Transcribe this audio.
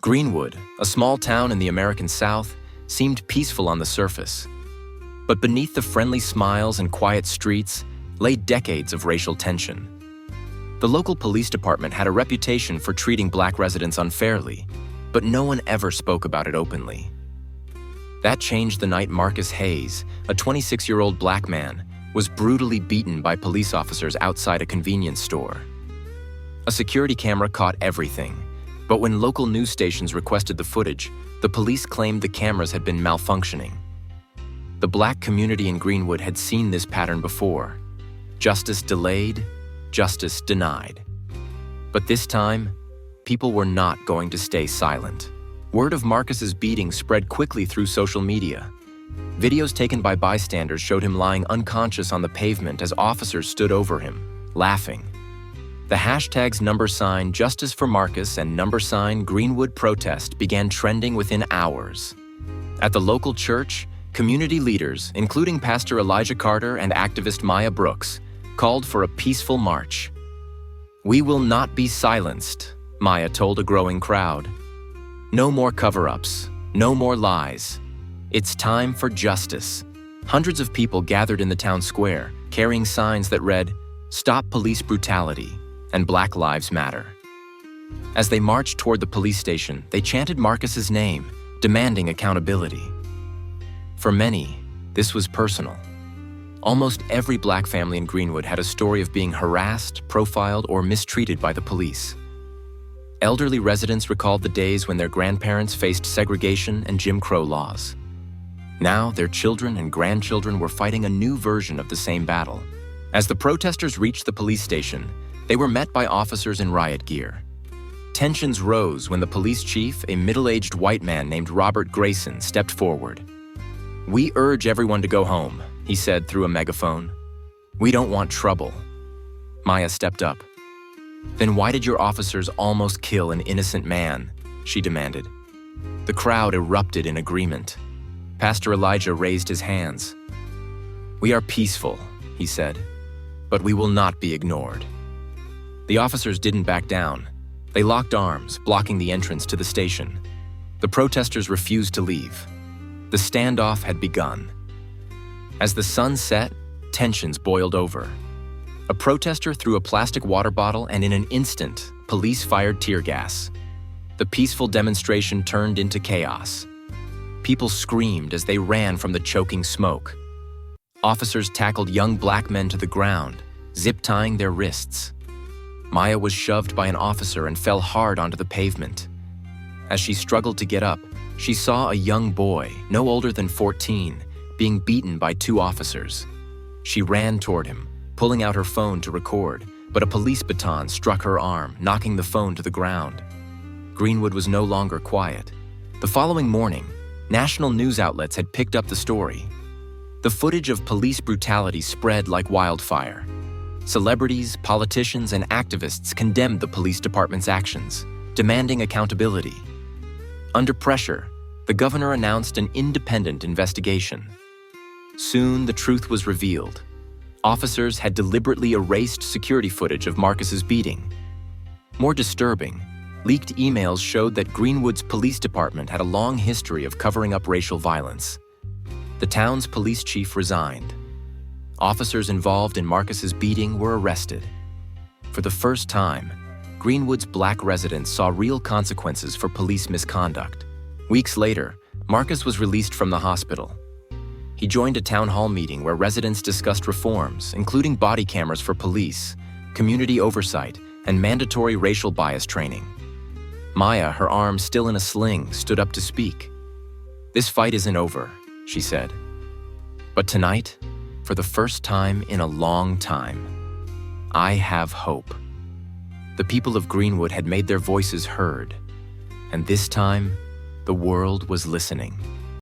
Greenwood, a small town in the American South, seemed peaceful on the surface. But beneath the friendly smiles and quiet streets lay decades of racial tension. The local police department had a reputation for treating black residents unfairly, but no one ever spoke about it openly. That changed the night Marcus Hayes, a 26-year-old black man, was brutally beaten by police officers outside a convenience store. A security camera caught everything, but when local news stations requested the footage, the police claimed the cameras had been malfunctioning. The black community in Greenwood had seen this pattern before. Justice delayed, justice denied. But this time, people were not going to stay silent. Word of Marcus's beating spread quickly through social media. Videos taken by bystanders showed him lying unconscious on the pavement as officers stood over him, laughing. The hashtags #Justice for Marcus and #Greenwood protest began trending within hours. At the local church, community leaders, including Pastor Elijah Carter and activist Maya Brooks, called for a peaceful march. "We will not be silenced," Maya told a growing crowd. "No more cover-ups, no more lies. It's time for justice." Hundreds of people gathered in the town square, carrying signs that read, "Stop police brutality," and "Black Lives Matter." As they marched toward the police station, they chanted Marcus's name, demanding accountability. For many, this was personal. Almost every black family in Greenwood had a story of being harassed, profiled, or mistreated by the police. Elderly residents recalled the days when their grandparents faced segregation and Jim Crow laws. Now, their children and grandchildren were fighting a new version of the same battle. As the protesters reached the police station, they were met by officers in riot gear. Tensions rose when the police chief, a middle-aged white man named Robert Grayson, stepped forward. "We urge everyone to go home," he said through a megaphone. "We don't want trouble." Maya stepped up. "Then why did your officers almost kill an innocent man?" she demanded. The crowd erupted in agreement. Pastor Elijah raised his hands. "We are peaceful," he said, "but we will not be ignored." The officers didn't back down. They locked arms, blocking the entrance to the station. The protesters refused to leave. The standoff had begun. As the sun set, tensions boiled over. A protester threw a plastic water bottle, and in an instant, police fired tear gas. The peaceful demonstration turned into chaos. People screamed as they ran from the choking smoke. Officers tackled young black men to the ground, zip-tying their wrists. Maya was shoved by an officer and fell hard onto the pavement. As she struggled to get up, she saw a young boy, no older than 14, being beaten by 2 officers. She ran toward him, pulling out her phone to record, but a police baton struck her arm, knocking the phone to the ground. Greenwood was no longer quiet. The following morning, national news outlets had picked up the story. The footage of police brutality spread like wildfire. Celebrities, politicians, and activists condemned the police department's actions, demanding accountability. Under pressure, the governor announced an independent investigation. Soon, the truth was revealed. Officers had deliberately erased security footage of Marcus's beating. More disturbing, leaked emails showed that Greenwood's police department had a long history of covering up racial violence. The town's police chief resigned. Officers involved in Marcus's beating were arrested. For the first time, Greenwood's black residents saw real consequences for police misconduct. Weeks later, Marcus was released from the hospital. He joined a town hall meeting where residents discussed reforms, including body cameras for police, community oversight, and mandatory racial bias training. Maya, her arm still in a sling, stood up to speak. "This fight isn't over," she said. "But tonight, for the first time in a long time, I have hope." The people of Greenwood had made their voices heard, and this time, the world was listening.